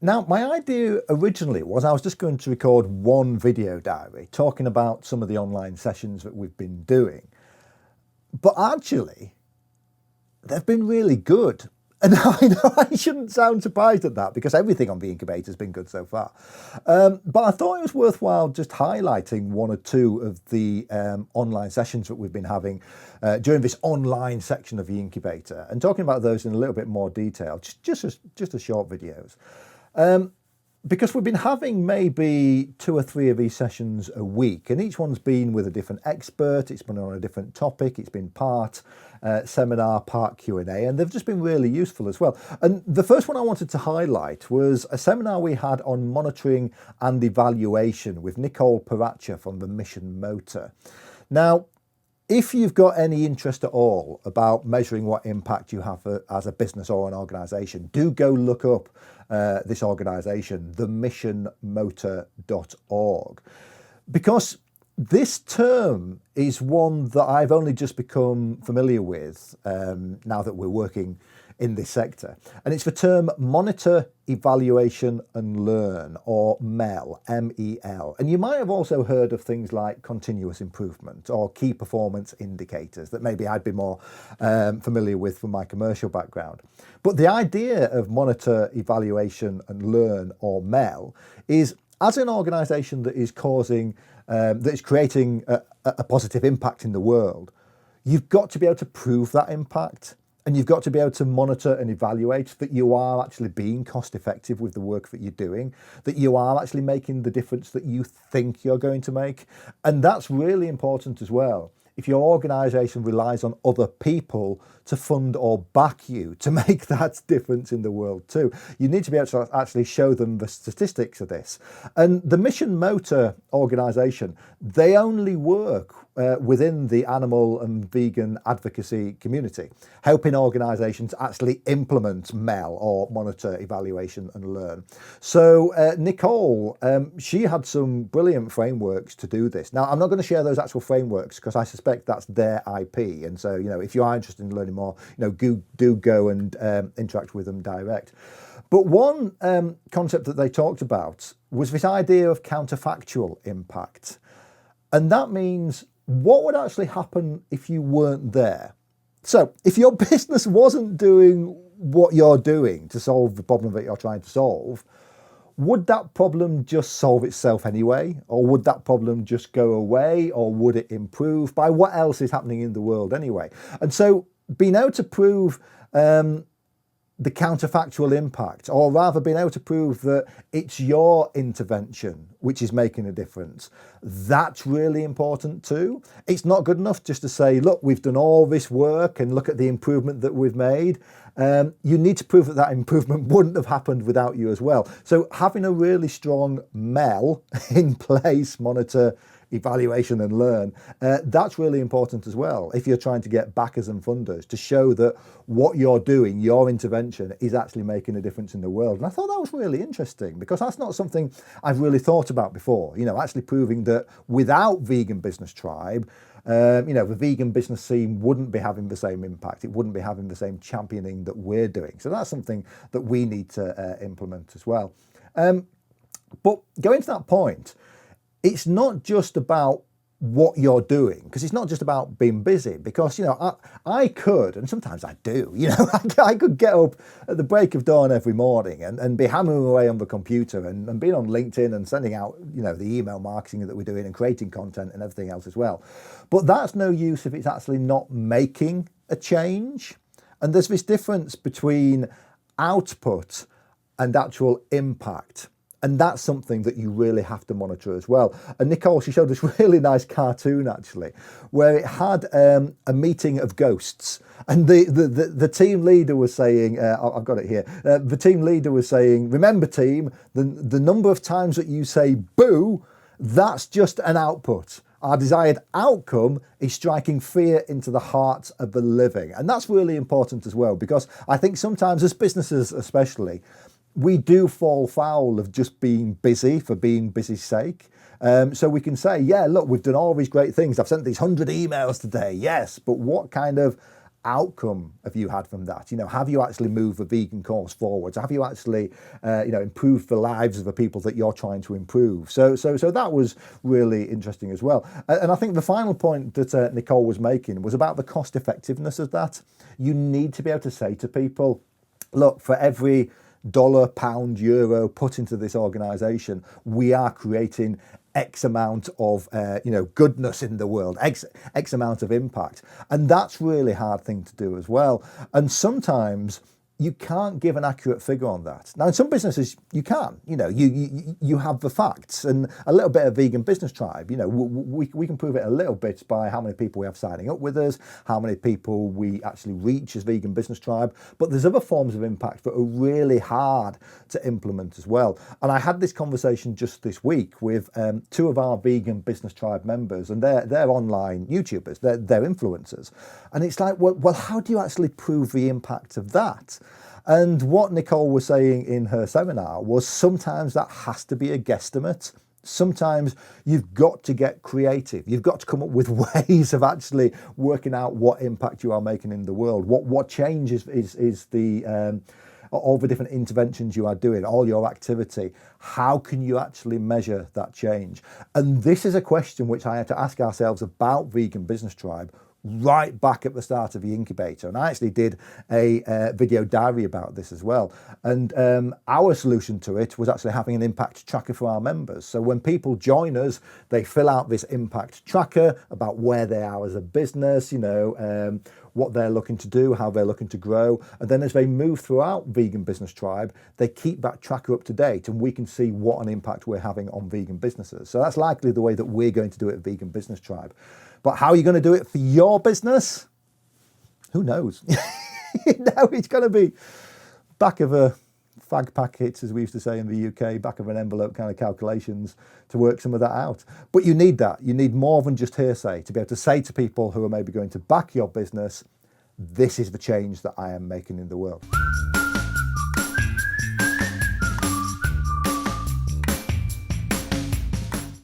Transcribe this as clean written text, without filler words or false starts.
Now, my idea originally was I was just going to record one video diary talking about some of the online sessions that we've been doing. But actually, they've been really good. And I know I shouldn't sound surprised at that because everything on the incubator has been good so far. But I thought it was worthwhile just highlighting one or two of the online sessions that we've been having during this online section of the incubator and talking about those in a little bit more detail, just as short videos. Because we've been having maybe 2 or 3 of these sessions a week, and each one's been with a different expert, it's been on a different topic, it's been part seminar, part Q&A, and they've just been really useful as well. And the first one I wanted to highlight was a seminar we had on monitoring and evaluation with Nicole Paracha from the Mission Motor. Now, if you've got any interest at all about measuring what impact you have as a business or an organisation, do go look up this organisation, themissionmotor.org, because this term is one that I've only just become familiar with now that we're working in this sector. And it's the term Monitor, Evaluation and Learn, or MEL, M-E-L. And you might have also heard of things like continuous improvement or key performance indicators that maybe I'd be more familiar with from my commercial background. But the idea of Monitor, Evaluation and Learn, or MEL, is as an organisation that is creating a positive impact in the world, you've got to be able to prove that impact. And you've got to be able to monitor and evaluate that you are actually being cost effective with the work that you're doing, that you are actually making the difference that you think you're going to make. And that's really important as well. If your organisation relies on other people to fund or back you to make that difference in the world too, you need to be able to actually show them the statistics of this. And the Mission Motor organisation, they only work within the animal and vegan advocacy community, helping organisations actually implement MEL, or Monitor, Evaluation and Learn. So Nicole, she had some brilliant frameworks to do this. Now, I'm not going to share those actual frameworks because I suspect that's their IP. And so, if you are interested in learning more, do go and interact with them direct. But one concept that they talked about was this idea of counterfactual impact. And that means what would actually happen if you weren't there? So if your business wasn't doing what you're doing to solve the problem that you're trying to solve, would that problem just solve itself anyway? Or would that problem just go away? Or would it improve by what else is happening in the world anyway? And so being able to prove the counterfactual impact, or rather being able to prove that it's your intervention which is making a difference, that's really important too. It's not good enough just to say, look, we've done all this work and look at the improvement that we've made. You need to prove that that improvement wouldn't have happened without you as well. So having a really strong MEL in place, Monitor, Evaluation and Learn, that's really important as well if you're trying to get backers and funders to show that what you're doing, your intervention, is actually making a difference in the world. And I thought that was really interesting because that's not something I've really thought about before, actually proving that without Vegan Business Tribe, the vegan business scene wouldn't be having the same impact. It wouldn't be having the same championing that we're doing. So that's something that we need to implement as well. But going to that point, it's not just about what you're doing, because it's not just about being busy, because I could, and sometimes I do, I could get up at the break of dawn every morning and be hammering away on the computer and being on LinkedIn and sending out the email marketing that we're doing and creating content and everything else as well. But that's no use if it's actually not making a change. And there's this difference between output and actual impact. And that's something that you really have to monitor as well. And Nicole, she showed this really nice cartoon actually, where it had a meeting of ghosts. And the team leader was saying, I've got it here. The team leader was saying, remember team, the number of times that you say boo, that's just an output. Our desired outcome is striking fear into the hearts of the living. And that's really important as well, because I think sometimes as businesses especially, we do fall foul of just being busy for being busy's sake. So we can say, yeah, look, we've done all these great things. I've sent these 100 emails today. Yes, but what kind of outcome have you had from that? Have you actually moved the vegan cause forwards? Have you actually, improved the lives of the people that you're trying to improve? So that was really interesting as well. And I think the final point that Nicole was making was about the cost effectiveness of that. You need to be able to say to people, look, for every dollar, pound, euro put into this organisation, we are creating X amount of goodness in the world, X amount of impact. And that's really hard thing to do as well. And sometimes you can't give an accurate figure on that. Now, in some businesses, you can. You have the facts, and a little bit of Vegan Business Tribe. We can prove it a little bit by how many people we have signing up with us, how many people we actually reach as Vegan Business Tribe. But there's other forms of impact that are really hard to implement as well. And I had this conversation just this week with two of our Vegan Business Tribe members, and they're online YouTubers, they're influencers, and it's like, well, how do you actually prove the impact of that? And what Nicole was saying in her seminar was sometimes that has to be a guesstimate. Sometimes you've got to get creative. You've got to come up with ways of actually working out what impact you are making in the world. What change is the all the different interventions you are doing, all your activity. How can you actually measure that change? And this is a question which I had to ask ourselves about Vegan Business Tribe right back at the start of the incubator. And I actually did a video diary about this as well. And our solution to it was actually having an impact tracker for our members. So when people join us, they fill out this impact tracker about where they are as a business, what they're looking to do, how they're looking to grow. And then as they move throughout Vegan Business Tribe, they keep that tracker up to date, and we can see what an impact we're having on vegan businesses. So that's likely the way that we're going to do it at Vegan Business Tribe. But how are you going to do it for your business? Who knows? It's going to be back of a fag packet, as we used to say in the UK, back of an envelope kind of calculations to work some of that out. But you need that. You need more than just hearsay to be able to say to people who are maybe going to back your business, this is the change that I am making in the world.